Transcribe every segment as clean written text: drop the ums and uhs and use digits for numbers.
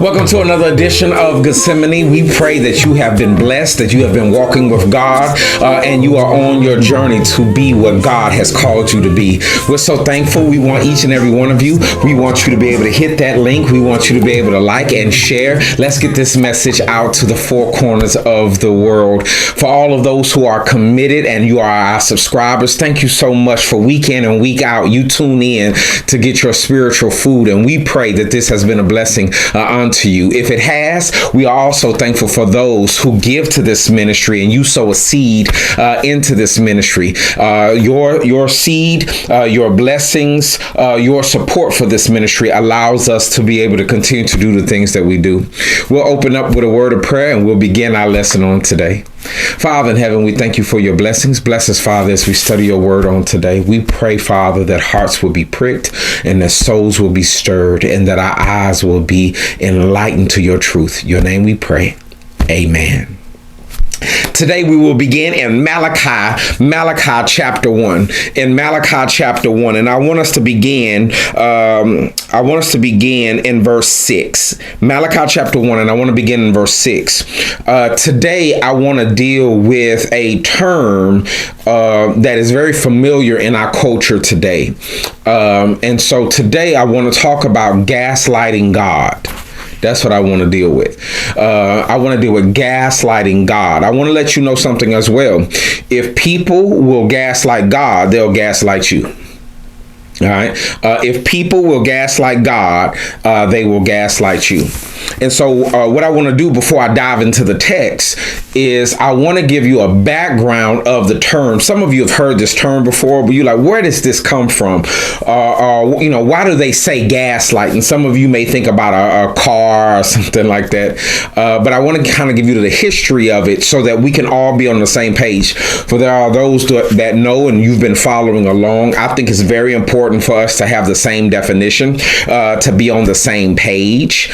Welcome to another edition of Gethsemane. We pray that you have been blessed, that you have been walking with God, and you are on your journey to be what God has called you to be. We're so thankful. We want each and every one of you. We want you to be able to hit that link. We want you to be able to like and share. Let's get this message out to the four corners of the world. For all of those who are committed and you are our subscribers, thank you so much for week in and week out. You tune in to get your spiritual food, and we pray that this has been a blessing unto you. If it has, we are also thankful for those who give to this ministry and you sow a seed into this ministry. Your seed, your blessings, your support for this ministry allows us to be able to continue to do the things that we do. We'll open up with a word of prayer and we'll begin our lesson on today. Father in heaven, we thank you for your blessings. Bless us, Father, as we study your word on today. We pray, Father, that hearts will be pricked and that souls will be stirred and that our eyes will be enlightened to your truth. Your name we pray. Amen. Today we will begin in Malachi chapter 1. In Malachi chapter 1, and I want us to begin in verse 6. Malachi chapter 1, and I want to begin in verse 6. Today I want to deal with a term that is very familiar in our culture today. And so today I want to talk about gaslighting God. That's what I want to deal with. I want to deal with gaslighting God. I want to let you know something as well. If people will gaslight God, they'll gaslight you. All right. If people will gaslight God, they will gaslight you. And so what I want to do before I dive into the text is I want to give you a background of the term. Some of you have heard this term before, but you're like, where does this come from? Why do they say gaslight? And some of you may think about a car or something like that. But I want to kind of give you the history of it so that we can all be on the same page. For there are those that know and you've been following along. I think it's very important for us to have the same definition, to be on the same page.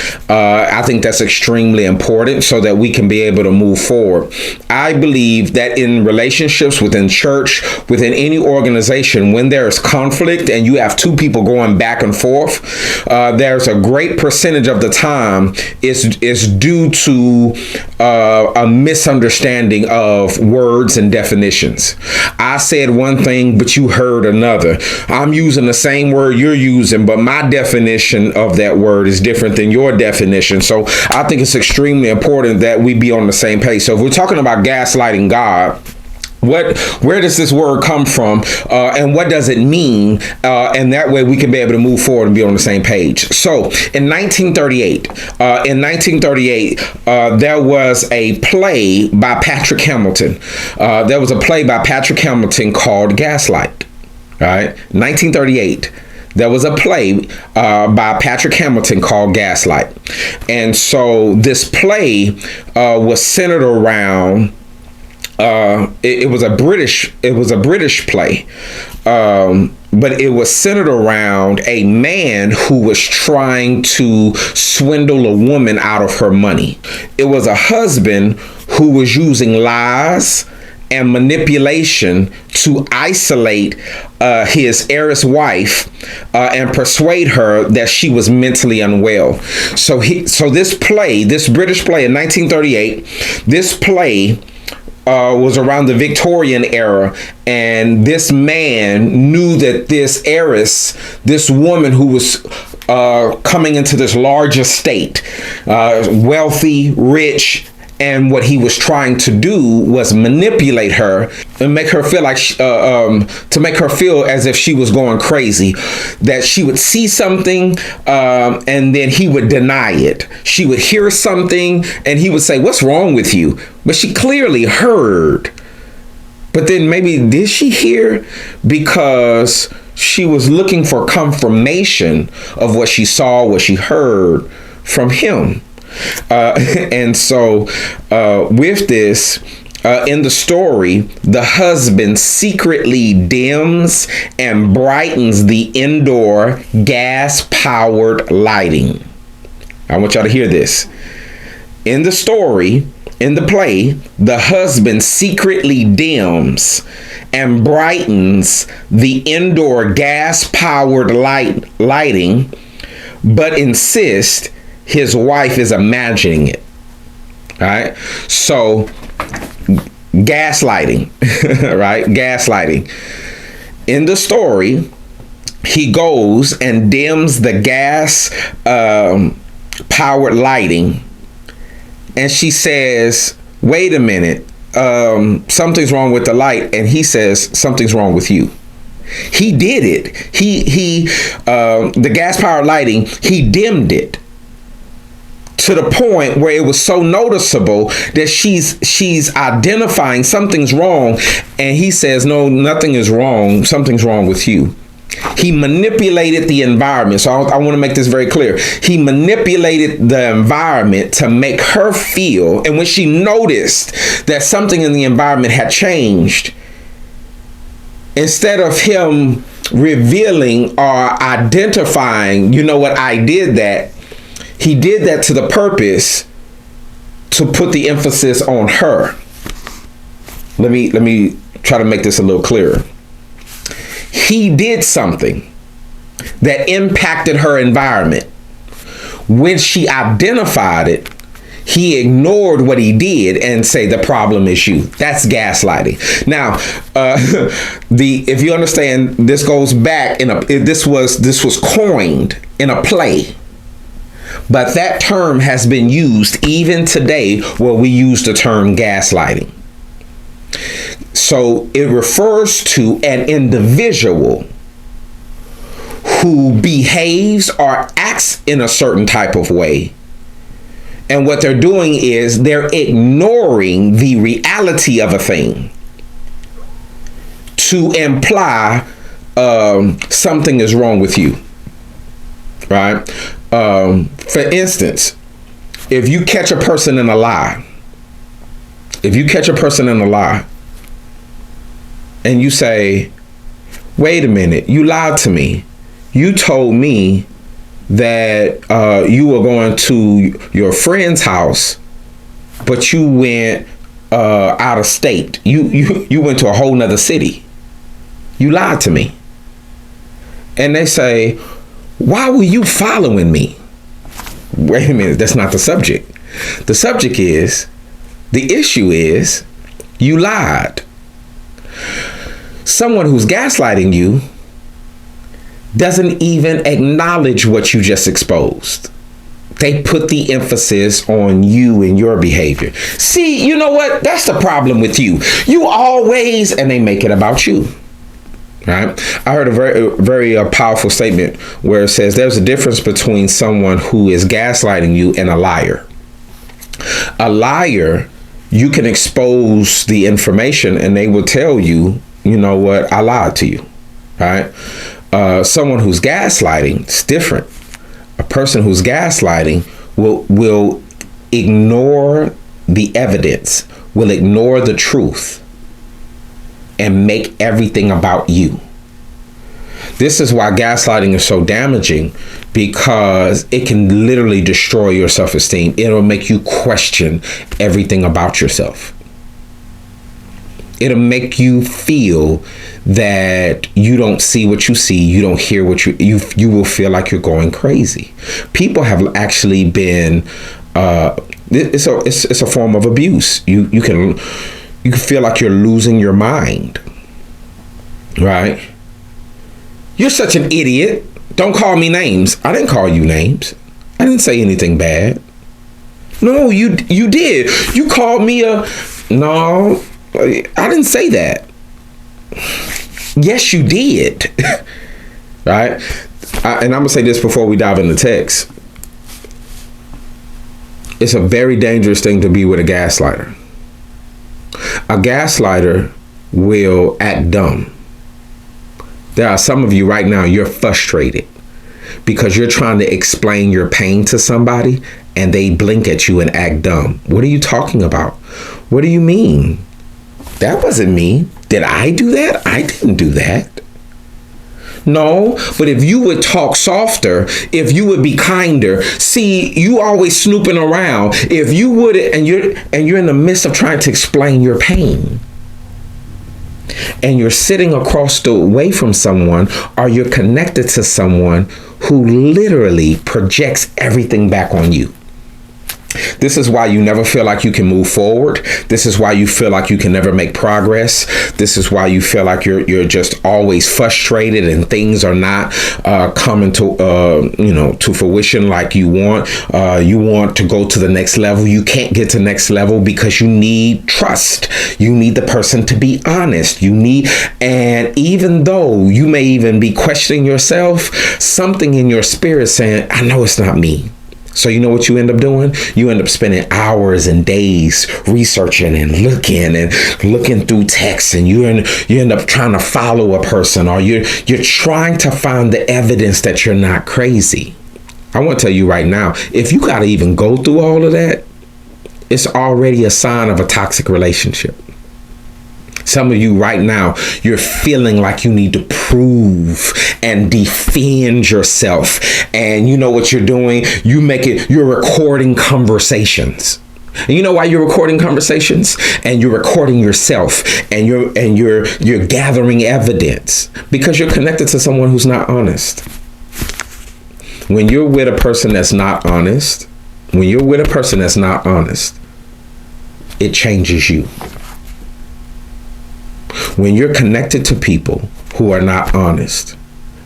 I think that's extremely important so that we can be able to move forward. I believe that in relationships within church, within any organization, when there is conflict and you have two people going back and forth, there's a great percentage of the time is due to a misunderstanding of words and definitions. I said one thing, but you heard another. I'm using the same word you're using, but my definition of that word is different than your definition. So I think it's extremely important that we be on the same page. So if we're talking about gaslighting God, where does this word come from, and what does it mean? And that way we can be able to move forward and be on the same page. So in 1938, there was a play by Patrick Hamilton. There was a play by Patrick Hamilton called Gaslight. All right, 1938. There was a play by Patrick Hamilton called Gaslight. And so this play was centered around it was a British play. But it was centered around a man who was trying to swindle a woman out of her money. It was a husband who was using lies and manipulation to isolate his heiress wife and persuade her that she was mentally unwell. So this British play in 1938, this play was around the Victorian era, and this man knew that this heiress, this woman who was coming into this large estate, wealthy, rich, and what he was trying to do was manipulate her and make her feel like, to make her feel as if she was going crazy, that she would see something and then he would deny it. She would hear something and he would say, "What's wrong with you?" But she clearly heard. But then maybe did she hear? Because she was looking for confirmation of what she saw, what she heard from him. And so with this, in the story, the husband secretly dims and brightens the indoor gas-powered lighting. I want y'all to hear this. In the story, In the play, the husband secretly dims and brightens the indoor gas-powered lighting, but insists his wife is imagining it. All right? So, gaslighting, right? Gaslighting. In the story, he goes and dims the gas powered lighting, and she says, wait a minute, something's wrong with the light, and he says, something's wrong with you. He did it. The gas powered lighting, he dimmed it to the point where it was so noticeable that she's identifying something's wrong, and he says, no, nothing is wrong, something's wrong with you. He manipulated the environment. So I want to make this very clear. He manipulated the environment to make her feel, and when she noticed that something in the environment had changed, instead of him revealing or identifying, you know what, I did that, he did that to the purpose to put the emphasis on her. Let me try to make this a little clearer. He did something that impacted her environment. When she identified it, he ignored what he did and say the problem is you. That's gaslighting. Now, if you understand, this goes back this was coined in a play. But that term has been used even today where we use the term gaslighting. So it refers to an individual who behaves or acts in a certain type of way. And what they're doing is they're ignoring the reality of a thing to imply something is wrong with you. Right? For instance, if you catch a person in a lie, and you say, wait a minute, you lied to me. You told me that you were going to your friend's house, but you went out of state. You went to a whole nother city. You lied to me. And they say, why were you following me? Wait a minute, that's not the subject. The subject is, the issue is, you lied. Someone who's gaslighting you doesn't even acknowledge what you just exposed. They put the emphasis on you and your behavior. See, you know what? That's the problem with you. You always, and they make it about you. Right? I heard a very powerful statement where it says there's a difference between someone who is gaslighting you and a liar. A liar, you can expose the information and they will tell you, you know what, I lied to you. Right? Someone who's gaslighting, it's different. A person who's gaslighting will ignore the evidence, will ignore the truth, and make everything about you. This is why gaslighting is so damaging, because it can literally destroy your self-esteem. It'll make you question everything about yourself. It'll make you feel that you don't see what you see, you don't hear what you will feel like you're going crazy. People have actually been it's a form of abuse. You can feel like you're losing your mind. Right? You're such an idiot. Don't call me names. I didn't call you names. I didn't say anything bad. No, you did. You called me no, I didn't say that. Yes, you did. Right? And I'm going to say this before we dive into text. It's a very dangerous thing to be with a gaslighter. A gaslighter will act dumb. There are some of you right now, you're frustrated because you're trying to explain your pain to somebody and they blink at you and act dumb. What are you talking about? What do you mean? That wasn't me. Did I do that? I didn't do that. No, but if you would talk softer, if you would be kinder, see, you always snooping around. If you would, and you're in the midst of trying to explain your pain, and you're sitting across the way from someone, or you're connected to someone who literally projects everything back on you. This is why you never feel like you can move forward. This is why you feel like you can never make progress. This is why you feel like you're just always frustrated and things are not coming to to fruition like you want. You want to go to the next level. You can't get to next level because you need trust. You need the person to be honest. And even though you may even be questioning yourself, something in your spirit saying, I know it's not me. So you know what you end up doing? You end up spending hours and days researching and looking through texts, and you end up trying to follow a person, or you're trying to find the evidence that you're not crazy. I want to tell you right now, if you got to even go through all of that, it's already a sign of a toxic relationship. Some of you right now, you're feeling like you need to prove and defend yourself. And you know what you're doing? You're recording conversations. And you know why you're recording conversations? And you're recording yourself, and you're gathering evidence because you're connected to someone who's not honest. When you're with a person that's not honest, it changes you. When you're connected to people who are not honest,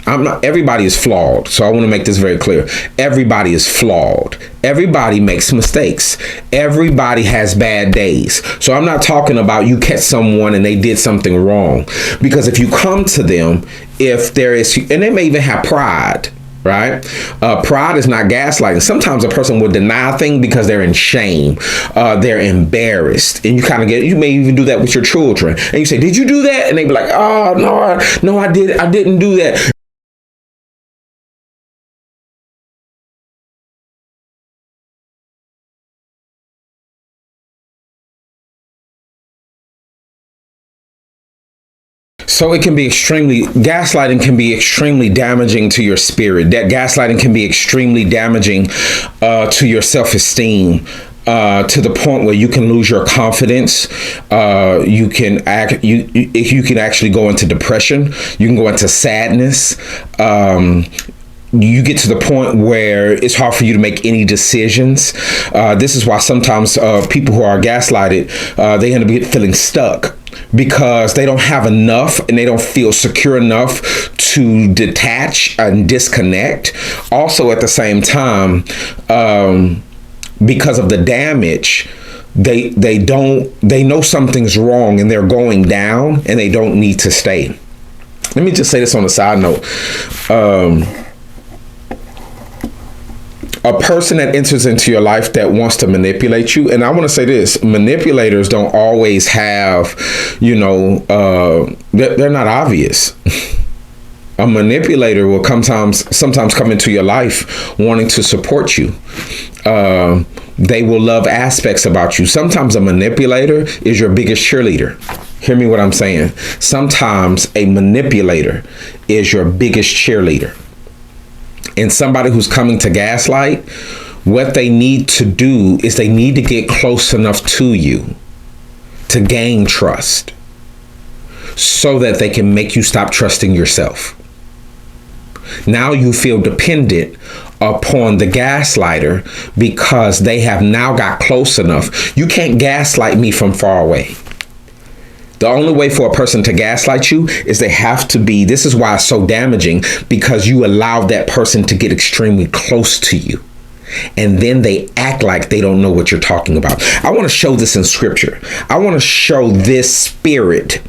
everybody is flawed. So I want to make this very clear. Everybody is flawed. Everybody makes mistakes. Everybody has bad days. So I'm not talking about you catch someone and they did something wrong, because if you come to them, and they may even have pride. Right? Pride is not gaslighting. Sometimes a person will deny a thing because they're in shame. They're embarrassed. And you may even do that with your children. And you say, did you do that? And they be like, oh, no, I didn't do that. So gaslighting can be extremely damaging to your spirit. That gaslighting can be extremely damaging to your self-esteem, to the point where you can lose your confidence. You can actually go into depression. You can go into sadness. You get to the point where it's hard for you to make any decisions. This is why sometimes people who are gaslighted, they end up feeling stuck, because they don't have enough and they don't feel secure enough to detach and disconnect. Also, at the same time, because of the damage, they know something's wrong and they're going down and they don't need to stay. Let me just say this on a side note. A person that enters into your life that wants to manipulate you, and I want to say this, manipulators don't always have, they're not obvious. A manipulator will sometimes come into your life wanting to support you. They will love aspects about you. Sometimes a manipulator is your biggest cheerleader. Hear me what I'm saying. Sometimes a manipulator is your biggest cheerleader. And somebody who's coming to gaslight, what they need to do is they need to get close enough to you to gain trust so that they can make you stop trusting yourself. Now you feel dependent upon the gaslighter because they have now got close enough. You can't gaslight me from far away. The only way for a person to gaslight you is this is why it's so damaging, because you allow that person to get extremely close to you. And then they act like they don't know what you're talking about. I want to show this in scripture. I want to show this spirit.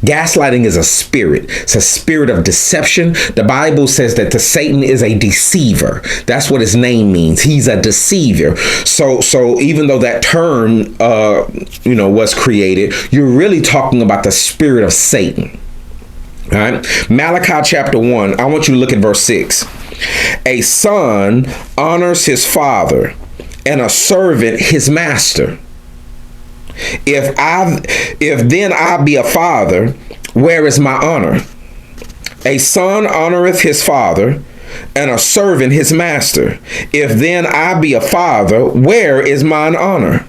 Gaslighting is a spirit. It's a spirit of deception. The Bible says that Satan is a deceiver. That's what his name means. He's a deceiver. So even though that term, was created, you're really talking about the spirit of Satan. All right. Malachi chapter 1. I want you to look at verse 6. A son honors his father, and a servant his master. If then I be a father, where is my honor? A son honoreth his father, and a servant his master. If then I be a father, where is mine honor?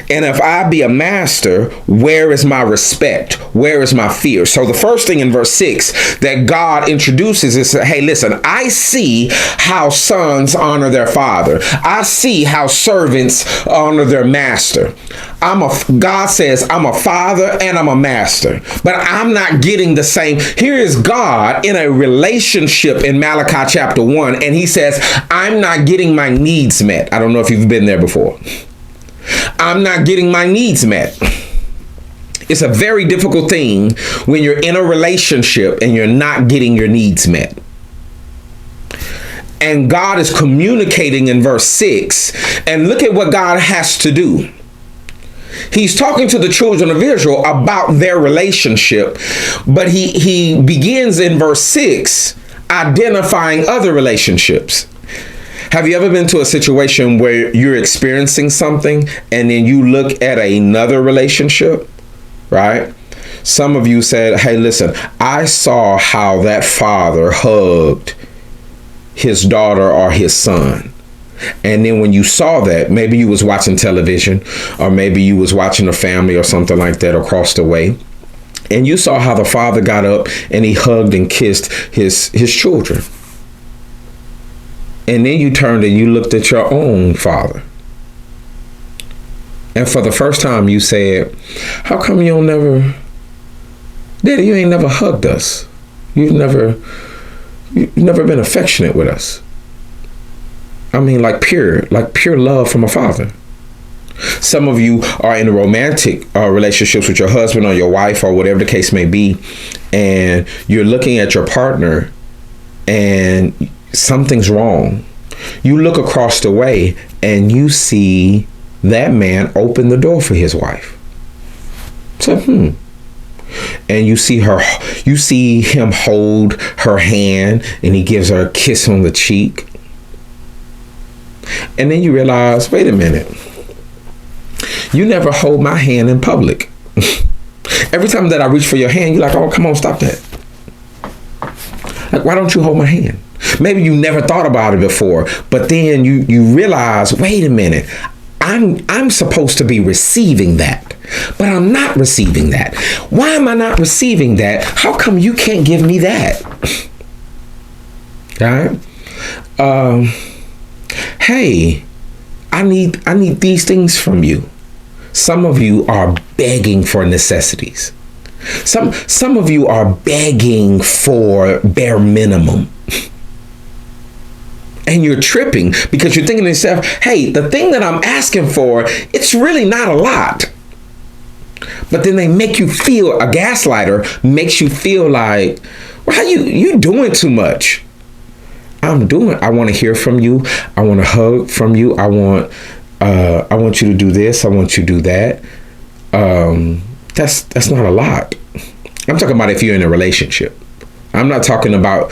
And if I be a master, where is my respect? Where is my fear? So the first thing in verse 6 that God introduces is, hey, listen, I see how sons honor their father. I see how servants honor their master. God says, I'm a father and I'm a master, but I'm not getting the same. Here is God in a relationship in Malachi chapter 1, and he says, I'm not getting my needs met. I don't know if you've been there before. I'm not getting my needs met. It's a very difficult thing when you're in a relationship and you're not getting your needs met. And God is communicating in verse 6, and look at what God has to do. He's talking to the children of Israel about their relationship, but he begins in verse 6 identifying other relationships. Have you ever been to a situation where you're experiencing something and then you look at another relationship, right? Some of you said, hey, listen, I saw how that father hugged his daughter or his son. And then when you saw that, maybe you was watching television, or maybe you was watching a family or something like that across the way, and you saw how the father got up and he hugged and kissed his children. And then you turned and you looked at your own father. And for the first time you said, how come you don't never, Daddy, you ain't never hugged us. You've never been affectionate with us. I mean, like pure love from a father. Some of you are in romantic relationships with your husband or your wife or whatever the case may be. And you're looking at your partner and something's wrong. You look across the way and you see that man open the door for his wife. So, and you see him hold her hand and he gives her a kiss on the cheek. And then you realize, wait a minute, you never hold my hand in public. Every time that I reach for your hand, you're like, oh, come on, stop that. Like, why don't you hold my hand? Maybe you never thought about it before, but then you realize, wait a minute, I'm supposed to be receiving that, but I'm not receiving that. Why am I not receiving that? How come you can't give me that? All right. Hey, I need these things from you. Some of you are begging for necessities. Some of you are begging for bare minimum. And you're tripping because you're thinking to yourself, hey, the thing that I'm asking for, it's really not a lot. But then they make you feel, a gaslighter makes you feel like, well, you doing too much. I want to hear from you. I want to hug from you. I want you to do this. I want you to do that. That's not a lot. I'm talking about if you're in a relationship. I'm not talking about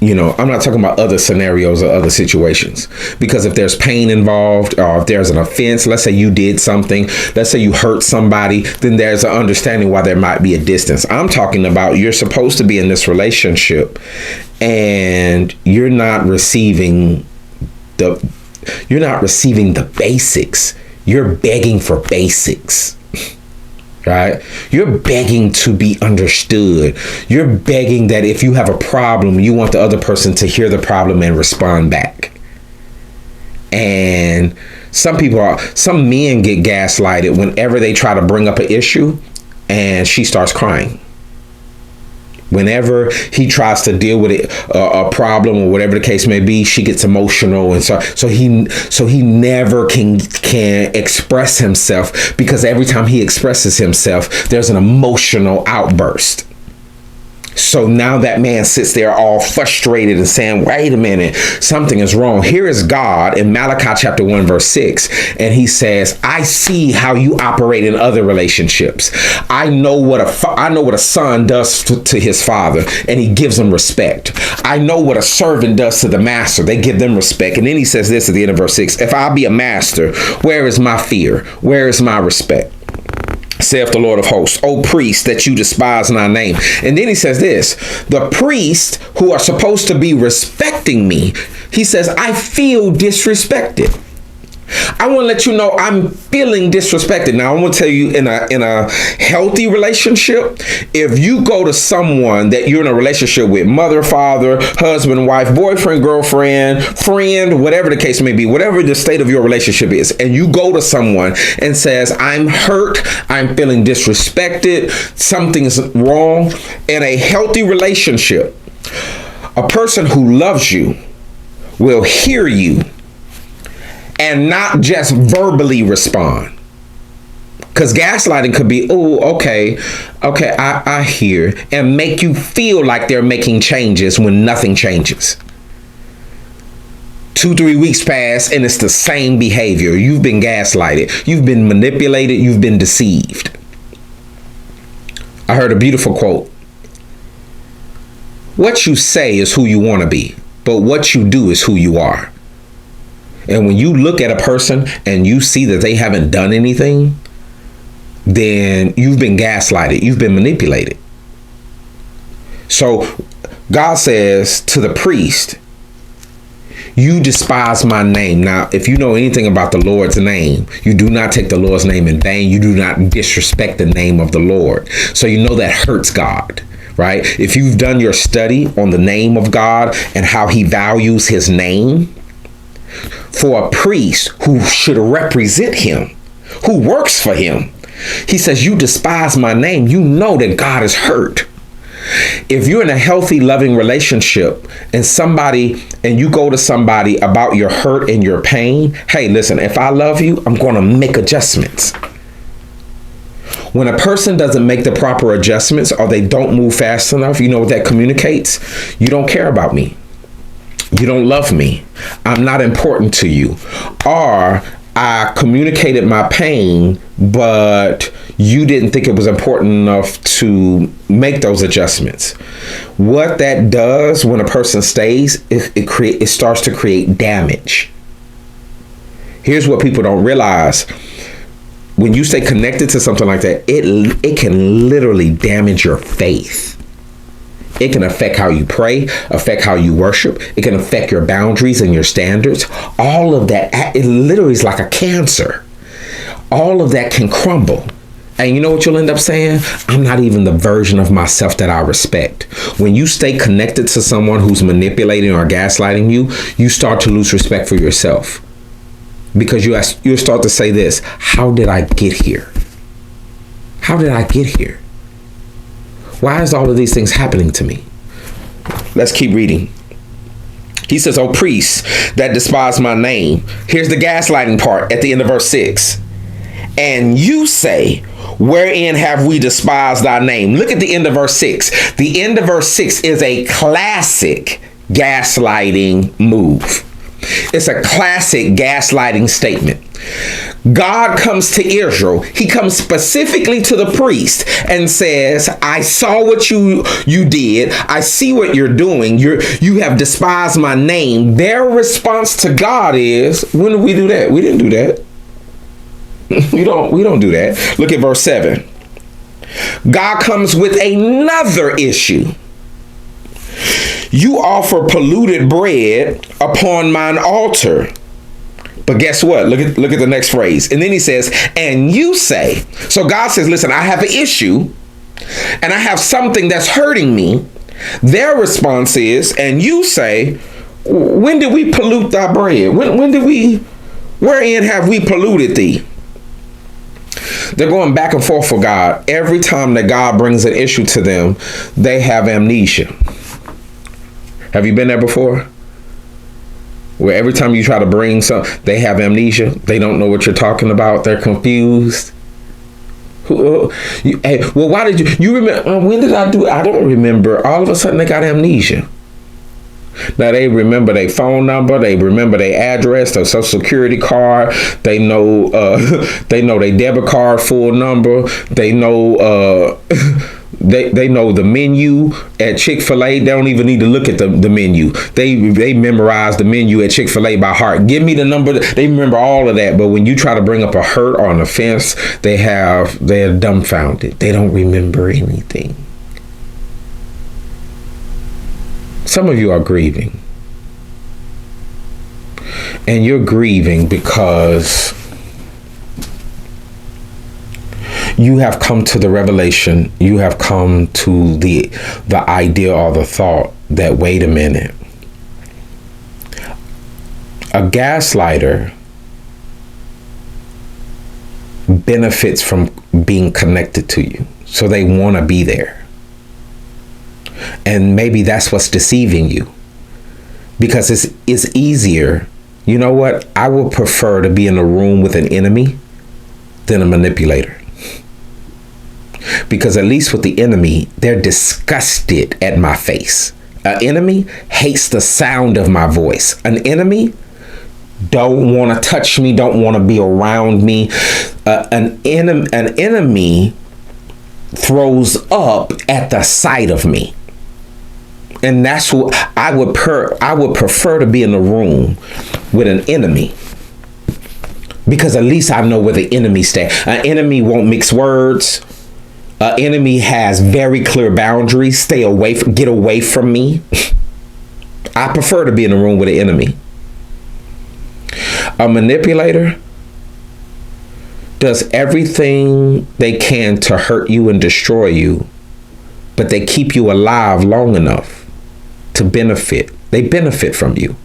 I'm not talking about other scenarios or other situations, because if there's pain involved or if there's an offense, let's say you did something, let's say you hurt somebody, then there's an understanding why there might be a distance. I'm talking about you're supposed to be in this relationship and you're not receiving the basics. You're begging for basics. Right? You're begging to be understood. You're begging that if you have a problem, you want the other person to hear the problem and respond back. And some men get gaslighted whenever they try to bring up an issue and she starts crying. Whenever he tries to deal with it, a problem or whatever the case may be, she gets emotional, and so he never can express himself, because every time he expresses himself, there's an emotional outburst. So now that man sits there all frustrated and saying, wait a minute, something is wrong. Here is God in Malachi chapter 1, verse 6. And he says, I see how you operate in other relationships. I know what a son does to his father, and he gives him respect. I know what a servant does to the master. They give them respect. And then he says this at the end of verse 6. If I be a master, where is my fear? Where is my respect? saith the Lord of hosts, O priest, that you despise my name. And then he says this, the priests who are supposed to be respecting me, he says, I feel disrespected. I want to let you know I'm feeling disrespected. Now, I'm going to tell you, in a healthy relationship, if you go to someone that you're in a relationship with, mother, father, husband, wife, boyfriend, girlfriend, friend, whatever the case may be, whatever the state of your relationship is, and you go to someone and says, I'm hurt, I'm feeling disrespected, something's wrong. In a healthy relationship, a person who loves you will hear you and not just verbally respond. Because gaslighting could be, oh, okay, I hear, and make you feel like they're making changes when nothing changes. 2-3 weeks pass and it's the same behavior. You've been gaslighted. You've been manipulated. You've been deceived. I heard a beautiful quote. What you say is who you want to be, but what you do is who you are. And when you look at a person and you see that they haven't done anything, then you've been gaslighted. You've been manipulated. So God says to the priest, you despise my name. Now, if you know anything about the Lord's name, you do not take the Lord's name in vain. You do not disrespect the name of the Lord. So you know that hurts God, right? If you've done your study on the name of God and how he values his name, for a priest who should represent him, who works for him, he says, you despise my name. You know that God is hurt. If you're in a healthy, loving relationship and you go to somebody about your hurt and your pain, hey, listen, if I love you, I'm going to make adjustments. When a person doesn't make the proper adjustments or they don't move fast enough, you know what that communicates? You don't care about me. You don't love me. I'm not important to you. Or I communicated my pain, but you didn't think it was important enough to make those adjustments. What that does when a person stays, it starts to create damage. Here's what people don't realize. When you stay connected to something like that, it can literally damage your faith. It can affect how you pray, affect how you worship. It can affect your boundaries and your standards. All of that, it literally is like a cancer. All of that can crumble. And you know what you'll end up saying? I'm not even the version of myself that I respect. When you stay connected to someone who's manipulating or gaslighting you, you start to lose respect for yourself. Because you start to say this, how did I get here? How did I get here? Why is all of these things happening to me? Let's keep reading. He says, O priests that despise my name. Here's the gaslighting part at the end of verse 6. And you say, wherein have we despised thy name? Look at the end of verse 6. The end of verse 6 is a classic gaslighting move. It's a classic gaslighting statement. God comes to Israel. He comes specifically to the priest and says, I saw what you did. I see what you're doing. You have despised my name. Their response to God is, when did we do that? We didn't do that. We don't do that. Look at verse 7. God comes with another issue. You offer polluted bread upon mine altar. But guess what? Look at the next phrase. And then he says, and you say, so God says, listen, I have an issue and I have something that's hurting me. Their response is, and you say, when did we pollute thy bread? Wherein have we polluted thee? They're going back and forth for God. Every time that God brings an issue to them, they have amnesia. Have you been there before? Where every time you try to bring something, they have amnesia. They don't know what you're talking about. They're confused. Hey, well, why did you remember? When did I do it? I don't remember. All of a sudden, they got amnesia. Now, they remember their phone number. They remember their address, their social security card. They know their debit card full number. They know They know the menu at Chick-fil-A. They don't even need to look at the menu. They memorize the menu at Chick-fil-A by heart. Give me the number. They remember all of that. But when you try to bring up a hurt or an offense, they're dumbfounded. They don't remember anything. Some of you are grieving. And you're grieving because you have come to the revelation, you have come to the idea or the thought that, wait a minute, a gaslighter benefits from being connected to you. So they want to be there. And maybe that's what's deceiving you. Because it's easier. You know what? I would prefer to be in a room with an enemy than a manipulator. Because at least with the enemy, they're disgusted at my face. An enemy hates the sound of my voice. An enemy don't want to touch me, don't want to be around me. An enemy throws up at the sight of me. And that's what I would prefer to be in a room with an enemy, because at least I know where the enemy stands. An enemy won't mix words. An enemy has very clear boundaries. Get away from me. I prefer to be in a room with an enemy. A manipulator does everything they can to hurt you and destroy you, but they keep you alive long enough to benefit. They benefit from you.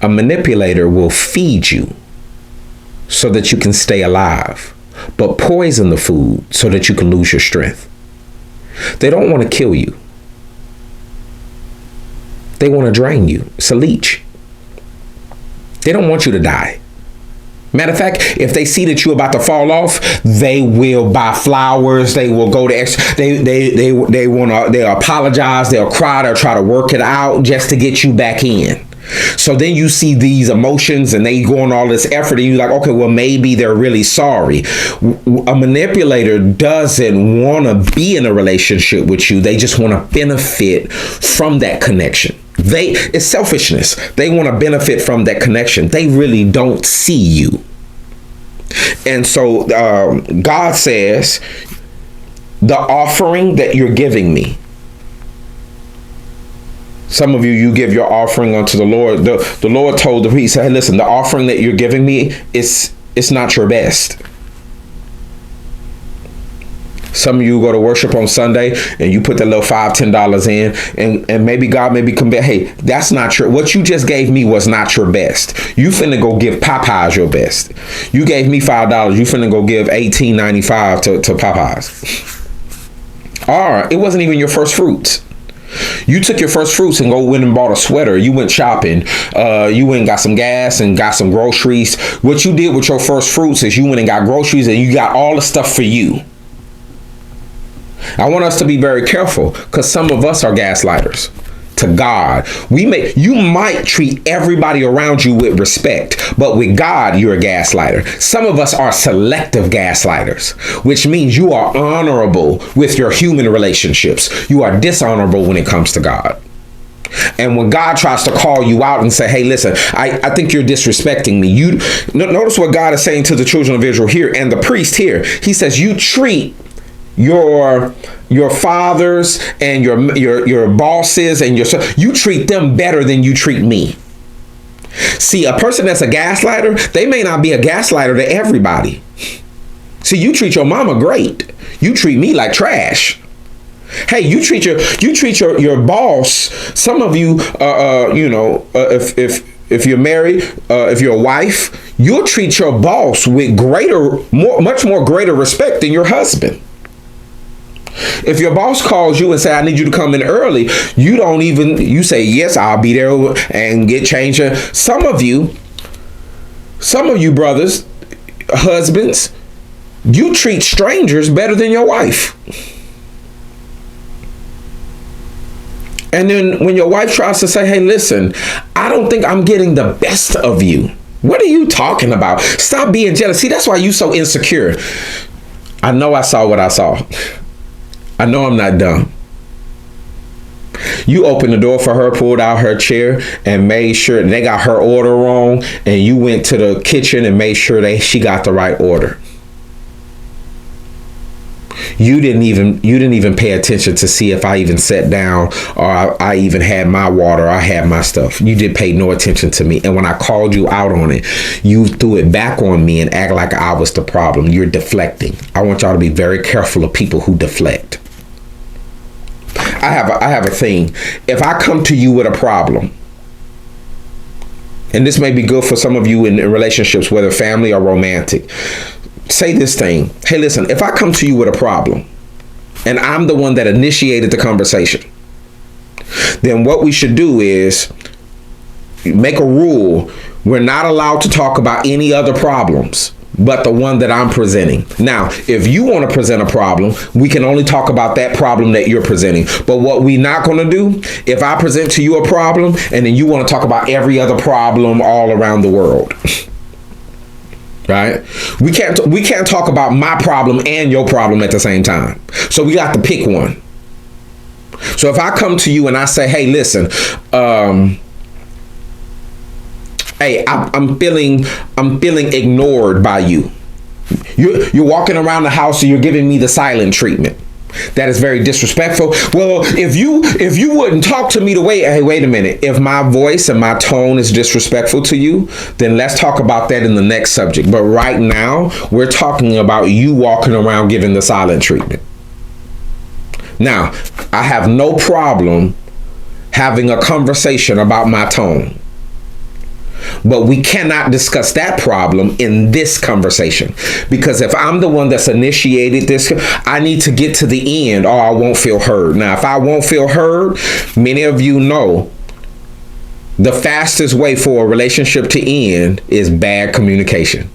A manipulator will feed you so that you can stay alive, but poison the food so that you can lose your strength. They don't want to kill you. They want to drain you. It's a leech. They don't want you to die. Matter of fact, if they see that you're about to fall off, they will buy flowers. They will go to they'll apologize. They'll cry. They'll try to work it out just to get you back in. So then you see these emotions and they go on all this effort and you're like, okay, well, maybe they're really sorry. A manipulator doesn't want to be in a relationship with you. They just want to benefit from that connection. It's selfishness. They want to benefit from that connection. They really don't see you. And so God says, the offering that you're giving me. Some of you give your offering unto the Lord. The Lord told the priest, hey, listen, the offering that you're giving me, it's not your best. Some of you go to worship on Sunday and you put that little $5, $10 in, and maybe God come back. Hey, that's not what you just gave me was not your best. You finna go give Popeyes your best. You gave me $5. You finna go give $18.95 to Popeyes. Or it wasn't even your first fruits. You took your first fruits and went and bought a sweater. You went shopping. You went and got some gas and got some groceries. What you did with your first fruits is you went and got groceries and you got all the stuff for you. I want us to be very careful because some of us are gaslighters to God. You might treat everybody around you with respect, but with God, you're a gaslighter. Some of us are selective gaslighters, which means you are honorable with your human relationships. You are dishonorable when it comes to God. And when God tries to call you out and say, hey, listen, I think you're disrespecting me. Notice what God is saying to the children of Israel here and the priest here. He says, you treat your fathers and your bosses and you treat them better than you treat me. See, a person that's a gaslighter, they may not be a gaslighter to everybody. See, you treat your mama great. You treat me like trash. Hey, you treat your boss. Some of you, if you're married, if you're a wife, you'll treat your boss with much more greater respect than your husband. If your boss calls you and say, I need you to come in early, you say, yes, I'll be there and get changed. Some of you brothers, husbands, you treat strangers better than your wife. And then when your wife tries to say, hey, listen, I don't think I'm getting the best of you. What are you talking about? Stop being jealous. See, that's why you so insecure. I know I saw what I saw. I know I'm not dumb. You opened the door for her, pulled out her chair, and made sure they got her order wrong, and you went to the kitchen and made sure she got the right order. You didn't even pay attention to see if I even sat down or I even had my water, I had my stuff. You did pay no attention to me. And when I called you out on it, you threw it back on me and act like I was the problem. You're deflecting. I want y'all to be very careful of people who deflect. I have a thing. If I come to you with a problem, and this may be good for some of you in relationships, whether family or romantic, say this thing. Hey, listen, if I come to you with a problem and I'm the one that initiated the conversation, then what we should do is make a rule. We're not allowed to talk about any other problems but the one that I'm presenting. Now, if you want to present a problem, we can only talk about that problem that you're presenting. But what we're not going to do, if I present to you a problem and then you want to talk about every other problem all around the world, right? We can't talk about my problem and your problem at the same time. So we got to pick one. So if I come to you and I say, hey, listen, hey, I'm feeling ignored by you. You're walking around the house and you're giving me the silent treatment. That is very disrespectful. Well, if you wouldn't talk to me the way, hey, wait a minute. If my voice and my tone is disrespectful to you, then let's talk about that in the next subject. But right now, we're talking about you walking around giving the silent treatment. Now, I have no problem having a conversation about my tone. But we cannot discuss that problem in this conversation, because if I'm the one that's initiated this, I need to get to the end or I won't feel heard. Now, if I won't feel heard, many of you know the fastest way for a relationship to end is bad communication,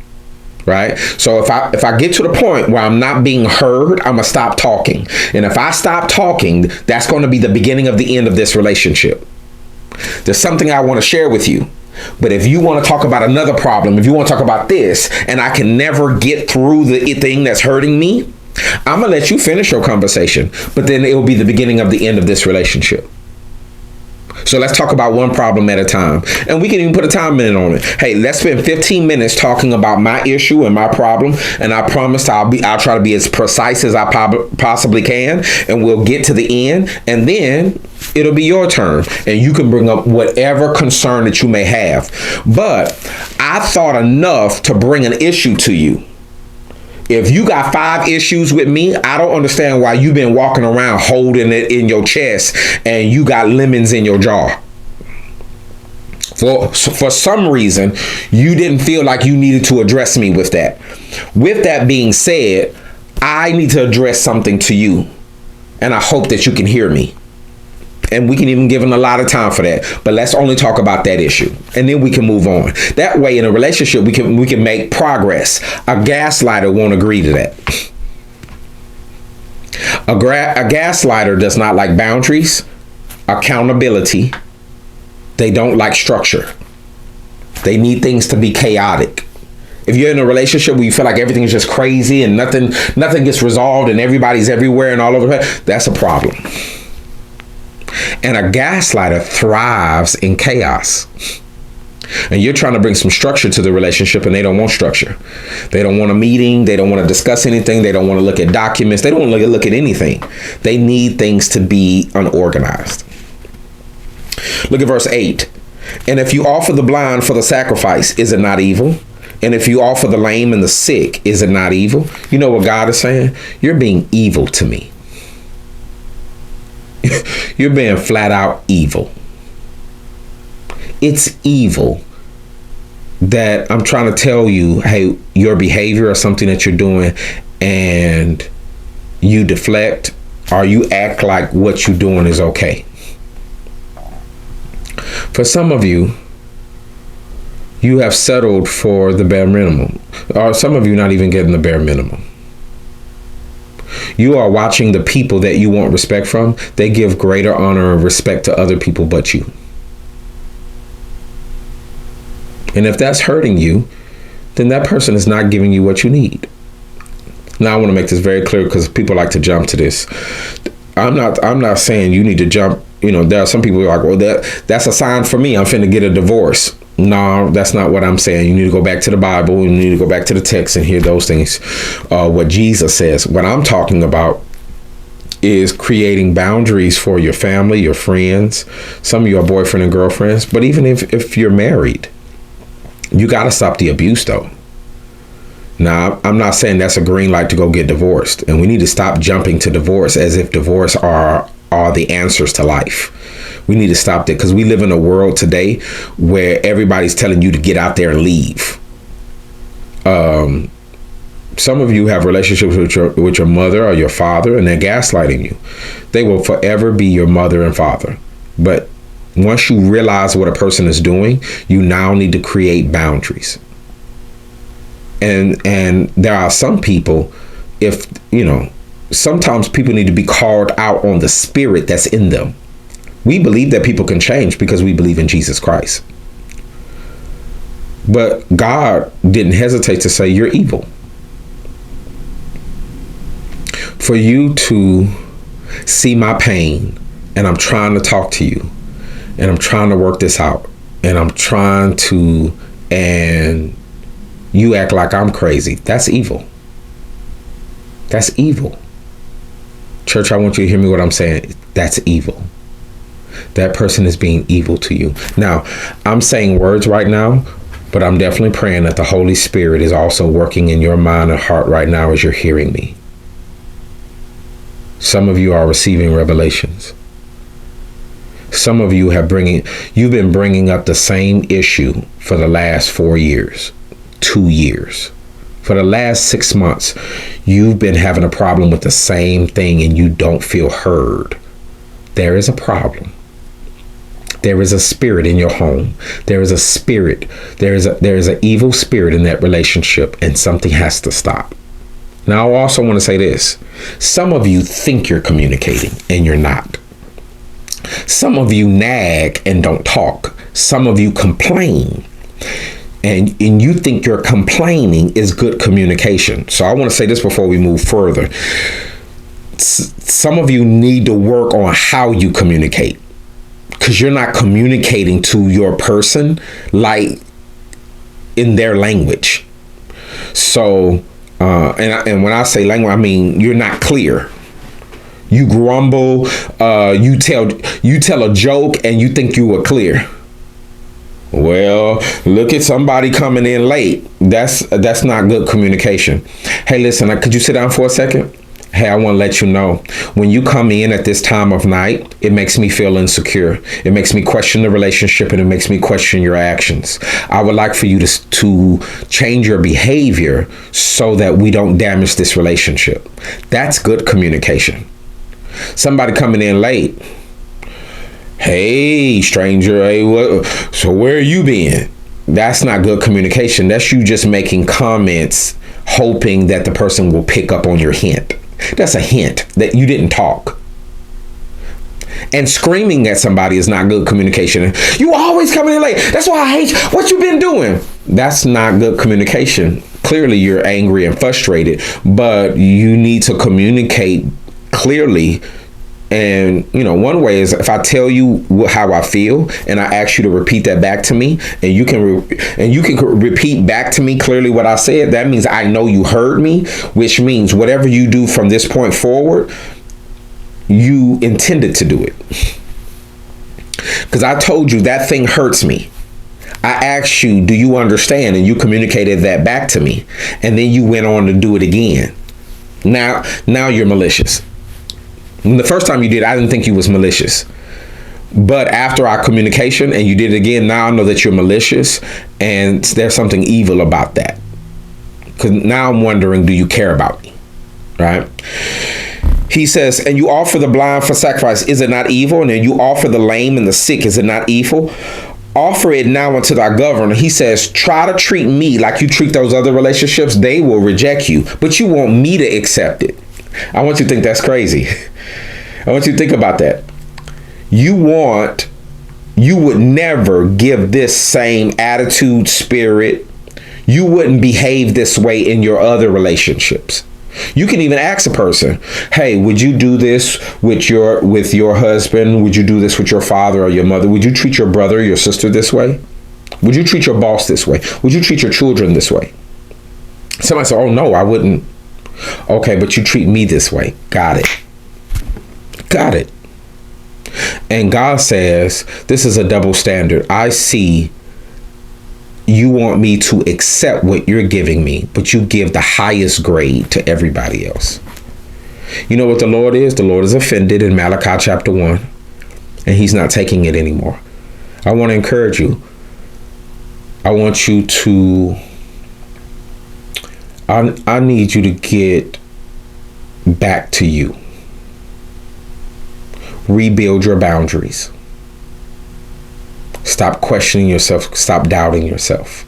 right? So if I get to the point where I'm not being heard, I'm gonna stop talking. And if I stop talking, that's going to be the beginning of the end of this relationship. There's something I want to share with you. But if you want to talk about another problem, if you want to talk about this, and I can never get through the thing that's hurting me, I'm going to let you finish your conversation. But then it will be the beginning of the end of this relationship. So let's talk about one problem at a time. And we can even put a time limit on it. Hey, let's spend 15 minutes talking about my issue and my problem. And I promise I'll try to be as precise as I possibly can. And we'll get to the end. And then it'll be your turn. And you can bring up whatever concern that you may have. But I thought enough to bring an issue to you. If you got 5 issues with me, I don't understand why you've been walking around holding it in your chest and you got lemons in your jaw. For some reason, you didn't feel like you needed to address me with that. With that being said, I need to address something to you, and I hope that you can hear me. And we can even give them a lot of time for that. But let's only talk about that issue. And then we can move on. That way, in a relationship, we can make progress. A gaslighter won't agree to that. A gaslighter does not like boundaries, accountability. They don't like structure. They need things to be chaotic. If you're in a relationship where you feel like everything is just crazy and nothing gets resolved and everybody's everywhere and all over, that's a problem. And a gaslighter thrives in chaos. And you're trying to bring some structure to the relationship, and they don't want structure. They don't want a meeting. They don't want to discuss anything. They don't want to look at documents. They don't want to look at anything. They need things to be unorganized. Look at verse 8. And if you offer the blind for the sacrifice, is it not evil? And if you offer the lame and the sick, is it not evil? You know what God is saying? You're being evil to me. You're being flat out evil. It's evil that I'm trying to tell you, hey, your behavior or something that you're doing, and you deflect or you act like what you're doing is okay. For some of you, you have settled for the bare minimum, or some of you not even getting the bare minimum. You are watching the people that you want respect from. They give greater honor and respect to other people but you. And if that's hurting you, then that person is not giving you what you need. Now I want to make this very clear because people like to jump to this. I'm not saying you need to jump. There are some people who are like, well, that's a sign for me. I'm finna get a divorce. No, that's not what I'm saying. You need to go back to the Bible. You need to go back to the text and hear those things. What Jesus says. What I'm talking about is creating boundaries for your family, your friends. Some of you are boyfriend and girlfriends. But even if you're married, you got to stop the abuse, though. Now, I'm not saying that's a green light to go get divorced. And we need to stop jumping to divorce as if divorce are the answers to life. We need to stop that because we live in a world today where everybody's telling you to get out there and leave. Some of you have relationships with your mother or your father, and they're gaslighting you. They will forever be your mother and father. But once you realize what a person is doing, you now need to create boundaries. And there are some people, sometimes people need to be called out on the spirit that's in them. We believe that people can change because we believe in Jesus Christ. But God didn't hesitate to say, you're evil. For you to see my pain, and I'm trying to talk to you, and I'm trying to work this out, and you act like I'm crazy. That's evil. That's evil. Church, I want you to hear me what I'm saying. That's evil. That person is being evil to you. Now, I'm saying words right now, but I'm definitely praying that the Holy Spirit is also working in your mind and heart right now as you're hearing me. Some of you are receiving revelations. Some of you you've been bringing up the same issue for the last 4 years, 2 years. For the last 6 months, you've been having a problem with the same thing and you don't feel heard. There is a problem. There is a spirit in your home. There is a spirit. There is an evil spirit in that relationship, and something has to stop. Now, I also want to say this. Some of you think you're communicating and you're not. Some of you nag and don't talk. Some of you complain. And you think your complaining is good communication. So I want to say this before we move further. Some of you need to work on how you communicate, because you're not communicating to your person like in their language. So, and when I say language, I mean you're not clear. You grumble. You tell a joke and you think you were clear. Well, look at somebody coming in late. That's not good communication. Hey, listen, could you sit down for a second? Hey, I want to let you know, when you come in at this time of night, it makes me feel insecure. It makes me question the relationship, and it makes me question your actions. I would like for you to change your behavior so that we don't damage this relationship. That's good communication. Somebody coming in late. Hey, stranger, so where have you been? That's not good communication. That's you just making comments, hoping that the person will pick up on your hint. That's a hint that you didn't talk. And screaming at somebody is not good communication. You always coming in late. That's why I hate you. What you been doing? That's not good communication. Clearly, you're angry and frustrated, but you need to communicate clearly. And, one way is if I tell you how I feel and I ask you to repeat that back to me, and you can repeat back to me clearly what I said, that means I know you heard me, which means whatever you do from this point forward, you intended to do it. Because I told you that thing hurts me. I asked you, do you understand? And you communicated that back to me. And then you went on to do it again. Now you're malicious. And the first time you did, I didn't think you was malicious. But after our communication and you did it again, now I know that you're malicious, and there's something evil about that. Because now I'm wondering, do you care about me? Right? He says, and you offer the blind for sacrifice. Is it not evil? And then you offer the lame and the sick. Is it not evil? Offer it now unto thy governor. He says, try to treat me like you treat those other relationships. They will reject you, but you want me to accept it. I want you to think that's crazy. I want you to think about that. You would never give this same attitude, spirit. You wouldn't behave this way in your other relationships. You can even ask a person, hey, would you do this with your husband? Would you do this with your father or your mother? Would you treat your brother or your sister this way? Would you treat your boss this way? Would you treat your children this way? Somebody said, oh, no, I wouldn't. Okay, but you treat me this way. Got it. Got it. And God says, this is a double standard. I see you want me to accept what you're giving me, but you give the highest grade to everybody else. You know what the Lord is? The Lord is offended in Malachi chapter 1, and he's not taking it anymore. I want to encourage you. I want you to, I need you to get back to you. Rebuild your boundaries. Stop questioning yourself. Stop doubting yourself.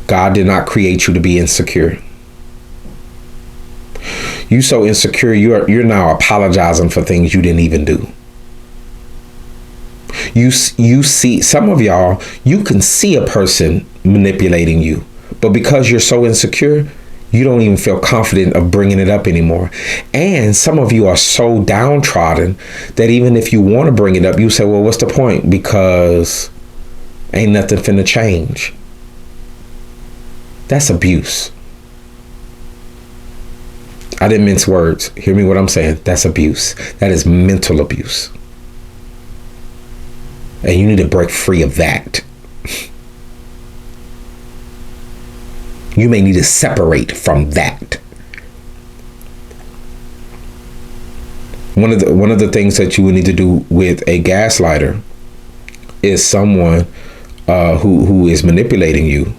God did not create you to be insecure. You so insecure, you're now apologizing for things you didn't even do. You see, some of y'all, you can see a person manipulating you, but because you're so insecure, you don't even feel confident of bringing it up anymore. And some of you are so downtrodden that even if you want to bring it up, you say, well, what's the point? Because ain't nothing finna change. That's abuse. I didn't mince words. Hear me what I'm saying. That's abuse. That is mental abuse. And you need to break free of that. You may need to separate from that. One of the things that you would need to do with a gaslighter is someone who is manipulating you.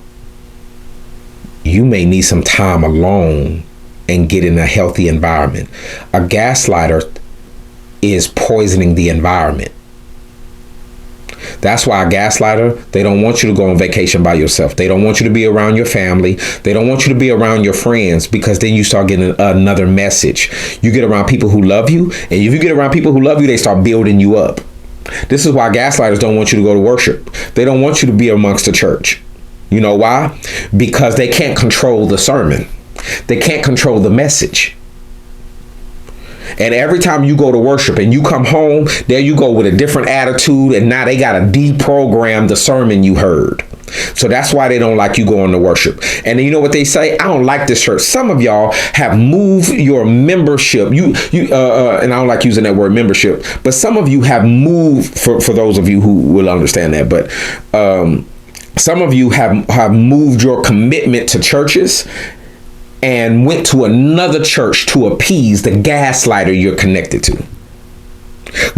You may need some time alone and get in a healthy environment. A gaslighter is poisoning the environment. That's why a gaslighter, they don't want you to go on vacation by yourself. They don't want you to be around your family. They don't want you to be around your friends, because then you start getting another message. You get around people who love you, and if you get around people who love you, they start building you up. This is why gaslighters don't want you to go to worship. They don't want you to be amongst the church. You know why? Because they can't control the sermon. They can't control the message. And every time you go to worship and you come home, there you go with a different attitude, and now they got to deprogram the sermon you heard. So that's why they don't like you going to worship. And then you know what they say? I don't like this church. Some of y'all have moved your membership. And I don't like using that word membership, but some of you have moved, for those of you who will understand that. But some of you have moved your commitment to churches and went to another church to appease the gaslighter you're connected to.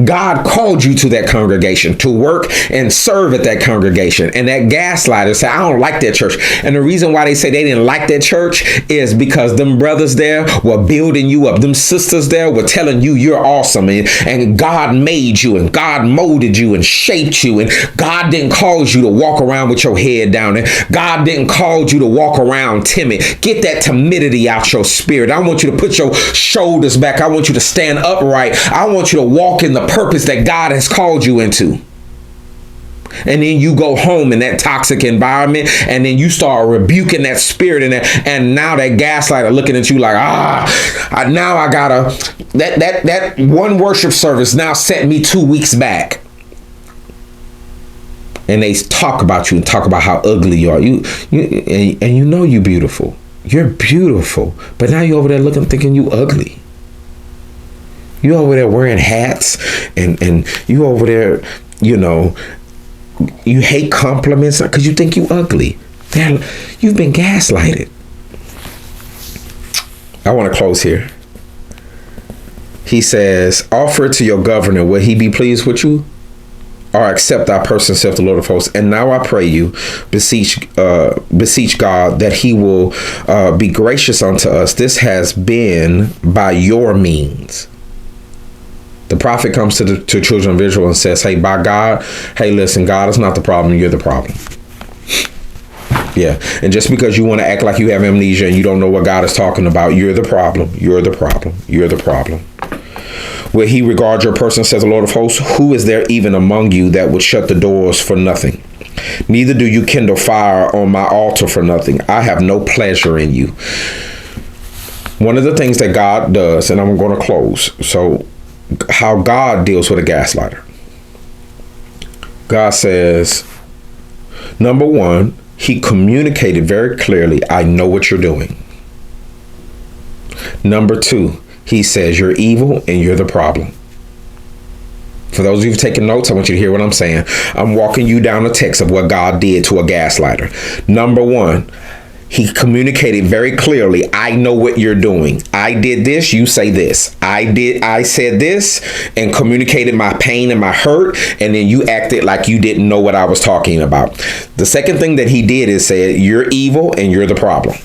God called you to that congregation to work and serve at that congregation. And that gaslighter said, I don't like that church. And the reason why they say they didn't like that church is because them brothers there were building you up. Them sisters there were telling you you're awesome. And God made you, and God molded you and shaped you. And God didn't cause you to walk around with your head down. And God didn't cause you to walk around timid. Get that timidity out your spirit. I want you to put your shoulders back. I want you to stand upright. I want you to walk in the purpose that God has called you into. And then you go home in that toxic environment, and then you start rebuking that spirit, and now that gaslighter looking at you like, now I gotta, that one worship service now set me 2 weeks back. And they talk about you and talk about how ugly you are. And you know you're beautiful. You're beautiful. But now you're over there looking, thinking you ugly. You over there wearing hats, and you over there, you hate compliments because you think you ugly. You've been gaslighted. I want to close here. He says, offer it to your governor. Will he be pleased with you? Or accept thy person, saith the Lord of hosts. And now I pray you, beseech God that he will be gracious unto us. This has been by your means. The prophet comes to children of Israel and says, hey, by God, hey, listen, God is not the problem. You're the problem. Yeah. And just because you want to act like you have amnesia and you don't know what God is talking about, you're the problem. You're the problem. You're the problem. Will he regard your person, says the Lord of hosts? Who is there even among you that would shut the doors for nothing? Neither do you kindle fire on my altar for nothing. I have no pleasure in you. One of the things that God does, and I'm going to close. So how God deals with a gaslighter. God says, number one, he communicated very clearly, I know what you're doing. Number two, he says you're evil and you're the problem. For those of you who've taken notes, I want you to hear what I'm saying. I'm walking you down the text of what God did to a gaslighter. Number one, he communicated very clearly, I know what you're doing. I did this, you say this. I said this and communicated my pain and my hurt, and then you acted like you didn't know what I was talking about. The second thing that he did is said, you're evil and you're the problem.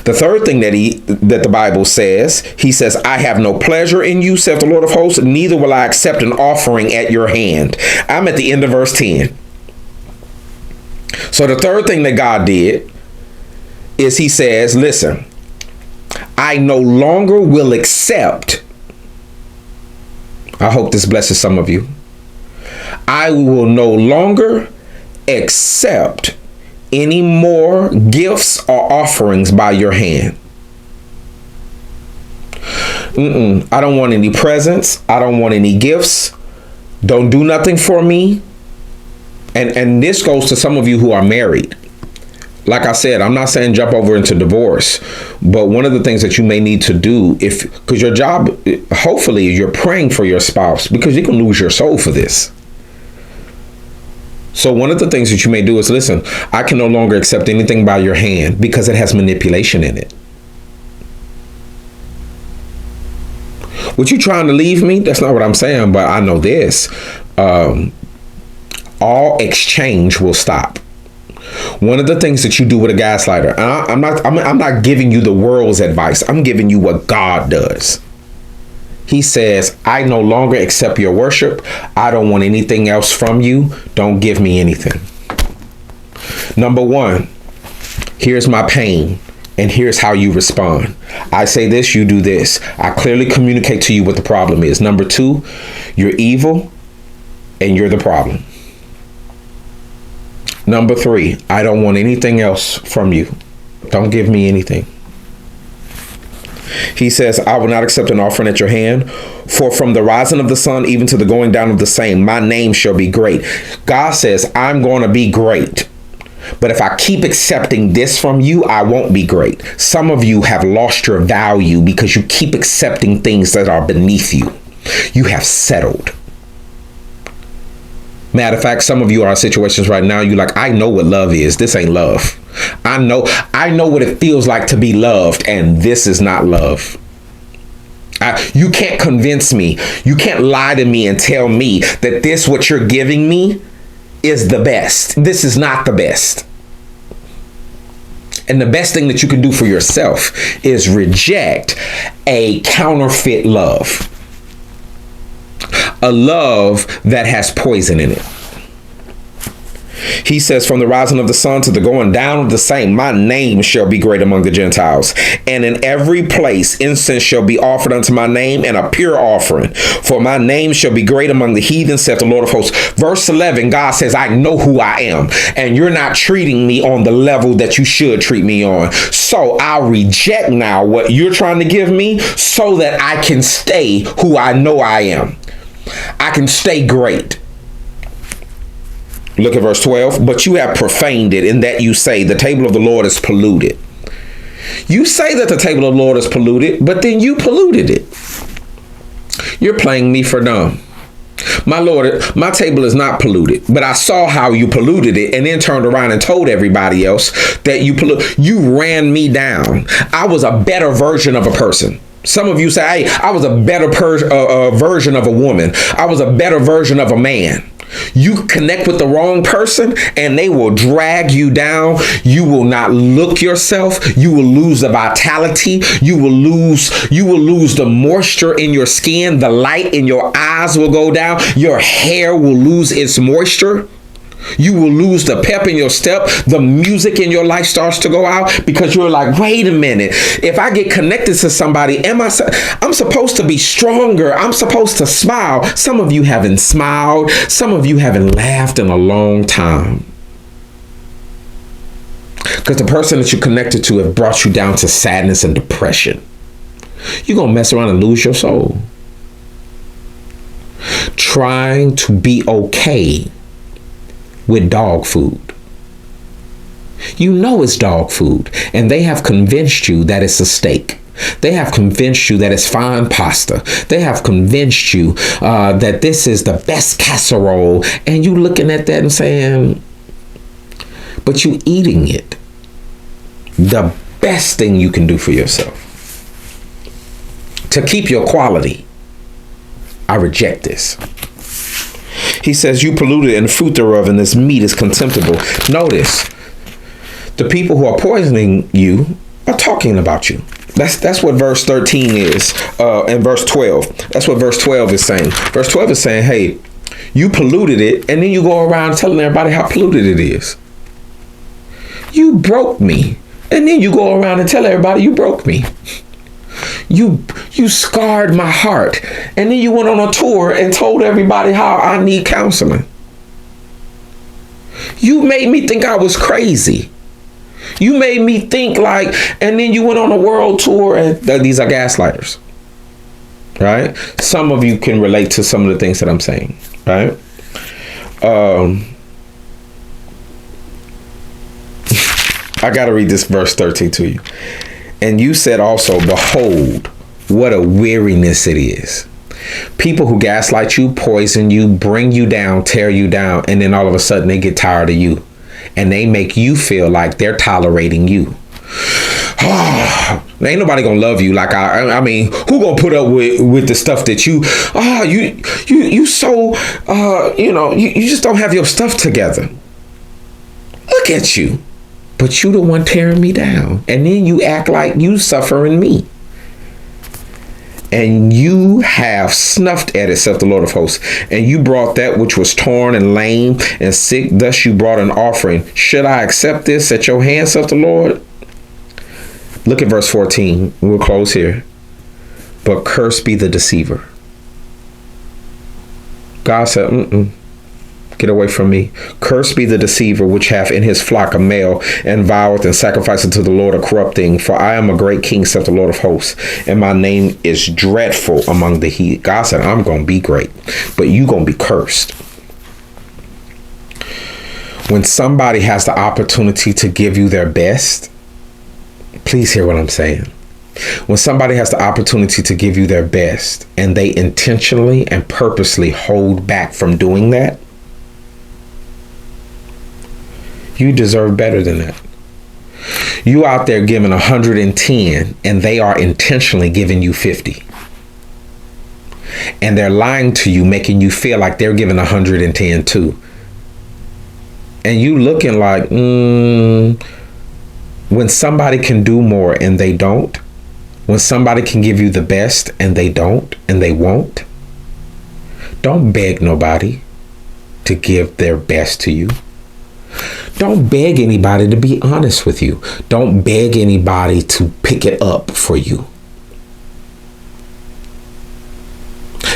The third thing that the Bible says, he says, I have no pleasure in you, saith the Lord of hosts, neither will I accept an offering at your hand. I'm at the end of verse 10. So the third thing that God did is he says, listen, I no longer will accept. I hope this blesses some of you. I will no longer accept any more gifts or offerings by your hand. I don't want any presents. I don't want any gifts. Don't do nothing for me. And this goes to some of you who are married. Like I said, I'm not saying jump over into divorce, but one of the things that you may need to do, because your job, hopefully you're praying for your spouse, because you can lose your soul for this. So one of the things that you may do is, listen, I can no longer accept anything by your hand because it has manipulation in it. What you trying to leave me? That's not what I'm saying, but I know this. All exchange will stop. One of the things that you do with a gaslighter, I'm not giving you the world's advice. I'm giving you what God does. He says, I no longer accept your worship. I don't want anything else from you. Don't give me anything. Number one, here's my pain, and here's how you respond. I say this, you do this. I clearly communicate to you what the problem is. Number two, you're evil, and you're the problem. Number three, I don't want anything else from you. Don't give me anything. He says, I will not accept an offering at your hand, for from the rising of the sun even to the going down of the same, my name shall be great. God says, I'm going to be great. But if I keep accepting this from you, I won't be great. Some of you have lost your value because you keep accepting things that are beneath you. You have settled. Matter of fact, some of you are in situations right now, you're like, I know what love is. This ain't love. I know what it feels like to be loved, and this is not love. You can't convince me. You can't lie to me and tell me that this, what you're giving me, is the best. This is not the best. And the best thing that you can do for yourself is reject a counterfeit love. A love that has poison in it. He says, from the rising of the sun to the going down of the same, my name shall be great among the Gentiles. And in every place incense shall be offered unto my name, and a pure offering. For my name shall be great among the heathen, saith the Lord of hosts. Verse 11, God says, I know who I am, and you're not treating me on the level that you should treat me on. So I'll reject now what you're trying to give me so that I can stay who I know I am. I can stay great. Look at verse 12. But you have profaned it in that you say the table of the Lord is polluted. You say that the table of the Lord is polluted, but then you polluted it. You're playing me for dumb. My Lord, my table is not polluted, but I saw how you polluted it and then turned around and told everybody else that you ran me down. I was a better version of a person. Some of you say, hey, I was a better version of a woman. I was a better version of a man. You connect with the wrong person and they will drag you down. You will not look yourself. You will lose the vitality. You will lose the moisture in your skin. The light in your eyes will go down. Your hair will lose its moisture. You will lose the pep in your step. The music in your life starts to go out because you're like, wait a minute. If I get connected to somebody, I'm supposed to be stronger. I'm supposed to smile. Some of you haven't smiled. Some of you haven't laughed in a long time. Because the person that you're connected to have brought you down to sadness and depression. You're going to mess around and lose your soul. Trying to be okay with dog food. You know it's dog food, and they have convinced you that it's a steak. They have convinced you that it's fine pasta. They have convinced you that this is the best casserole, and you looking at that and saying, but you eating it. The best thing you can do for yourself to keep your quality. I reject this. He says, you polluted and the fruit thereof, and this meat is contemptible. Notice, the people who are poisoning you are talking about you. That's what verse 13 is, and verse 12. That's what verse 12 is saying. Verse 12 is saying, hey, you polluted it, and then you go around telling everybody how polluted it is. You broke me, and then you go around and tell everybody you broke me. You scarred my heart, and then you went on a tour and told everybody how I need counseling. You made me think I was crazy. You made me think like, and then you went on a world tour, and these are gaslighters, right? Some of you can relate to some of the things that I'm saying, right? I got to read this verse 13 to you. And you said also, behold, what a weariness it is. People who gaslight you, poison you, bring you down, tear you down, and then all of a sudden they get tired of you. And they make you feel like they're tolerating you. Ain't nobody gonna love you like I mean, who gonna put up with the stuff that you so you just don't have your stuff together. Look at you. But you the one tearing me down. And then you act like you suffering me. And you have snuffed at it, saith the Lord of hosts. And you brought that which was torn and lame and sick. Thus you brought an offering. Should I accept this at your hand, saith the Lord? Look at verse 14. We'll close here. But cursed be the deceiver. God said, get away from me. Cursed be the deceiver which hath in his flock a male, and voweth and sacrificeth to the Lord a corrupt thing. For I am a great king, saith the Lord of hosts, and my name is dreadful among the heathen. God said, I'm going to be great, but you going to be cursed. When somebody has the opportunity to give you their best, please hear what I'm saying. When somebody has the opportunity to give you their best, and they intentionally and purposely hold back from doing that, you deserve better than that. You out there giving 110 and they are intentionally giving you 50. And they're lying to you, making you feel like they're giving 110 too. And you looking like, when somebody can do more and they don't, when somebody can give you the best and they don't, and they won't, don't beg nobody to give their best to you. Don't beg anybody to be honest with you. Don't beg anybody to pick it up for you.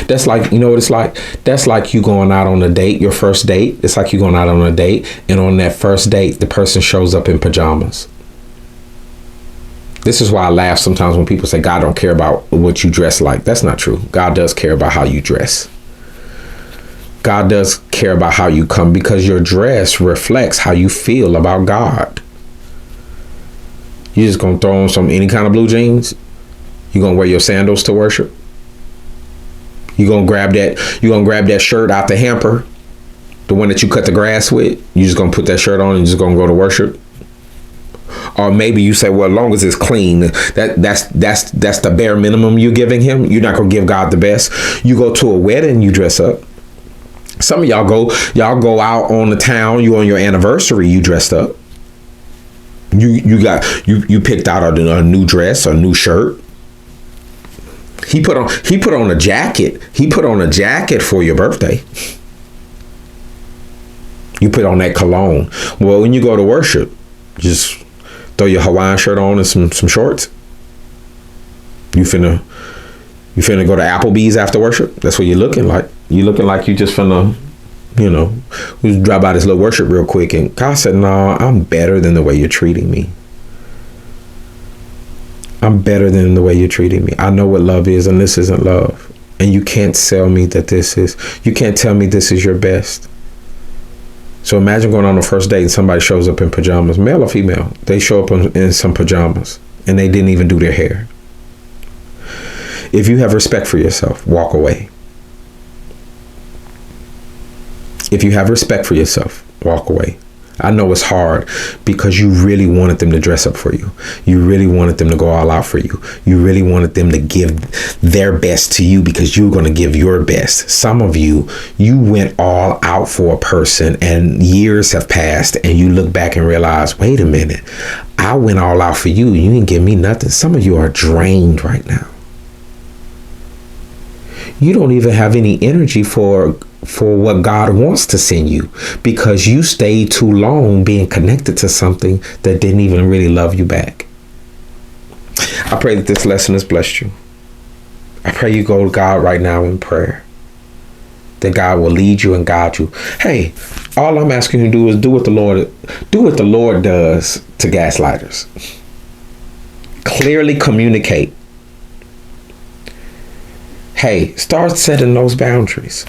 That's like, you know what it's like? That's like you going out on a date, your first date. It's like you going out on a date, and on that first date, the person shows up in pajamas. This is why I laugh sometimes when people say God don't care about what you dress like. That's not true. God does care about how you dress. God does care about how you come, because your dress reflects how you feel about God. You just gonna throw on any kind of blue jeans? You gonna wear your sandals to worship? You gonna grab that shirt out the hamper, the one that you cut the grass with? You just gonna put that shirt on and just gonna go to worship? Or maybe you say, well, as long as it's clean, that's the bare minimum you're giving him. You're not gonna give God the best. You go to a wedding, you dress up. Some of y'all go out on the town. You on your anniversary, you dressed up. You picked out a new dress, a new shirt. He put on a jacket. He put on a jacket for your birthday. You put on that cologne. Well, when you go to worship, just throw your Hawaiian shirt on and some shorts. You finna go to Applebee's after worship? That's what you're looking like. You looking like you just finna we drop by this little worship real quick. And God said, no, I'm better than the way you're treating me. I'm better than the way you're treating me. I know what love is, and this isn't love. And you can't sell me that you can't tell me this is your best. So imagine going on the first date and somebody shows up in pajamas, male or female. They show up in some pajamas and they didn't even do their hair. If you have respect for yourself, walk away. If you have respect for yourself, walk away. I know it's hard because you really wanted them to dress up for you. You really wanted them to go all out for you. You really wanted them to give their best to you because you were going to give your best. Some of you went all out for a person and years have passed and you look back and realize, wait a minute, I went all out for you. You didn't give me nothing. Some of you are drained right now. You don't even have any energy for what God wants to send you because you stayed too long being connected to something that didn't even really love you back. I pray that this lesson has blessed you. I pray you go to God right now in prayer, that God will lead you and guide you. Hey, all I'm asking you to do is do what the Lord does to gaslighters. Clearly communicate. Hey, start setting those boundaries.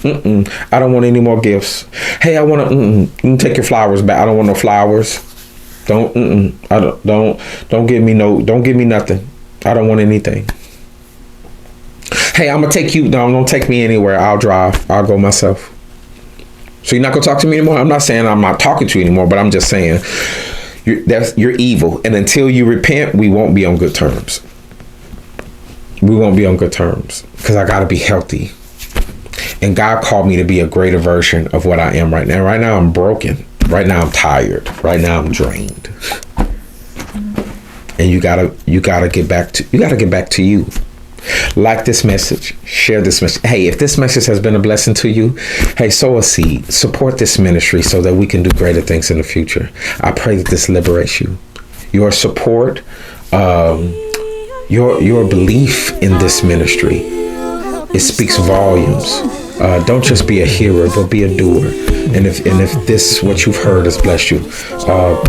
I don't want any more gifts. Hey, I want to. You can take your flowers back. I don't want no flowers. Don't give me don't give me nothing. I don't want anything. Hey, I'm gonna take you. No, don't take me anywhere. I'll drive. I'll go myself. So you're not gonna talk to me anymore? I'm not saying I'm not talking to you anymore, but I'm just saying you're evil. And until you repent, we won't be on good terms. We won't be on good terms because I gotta be healthy. And God called me to be a greater version of what I am right now. Right now I'm broken. Right now I'm tired. Right now I'm drained. And you gotta get back to you. Like this message, share this message. Hey, if this message has been a blessing to you, hey, sow a seed, support this ministry so that we can do greater things in the future. I pray that this liberates you. Your support, your belief in this ministry, it speaks volumes. Don't just be a hearer, but be a doer. And if this what you've heard has blessed you,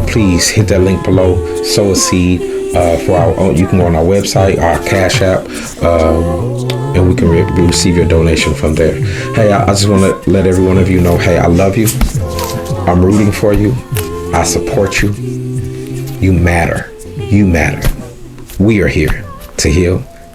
please hit that link below. Sow a seed for our own. You can go on our website, our Cash App, and we can receive your donation from there. Hey, I just want to let every one of you know, hey, I love you. I'm rooting for you. I support you. You matter. You matter. We are here to heal,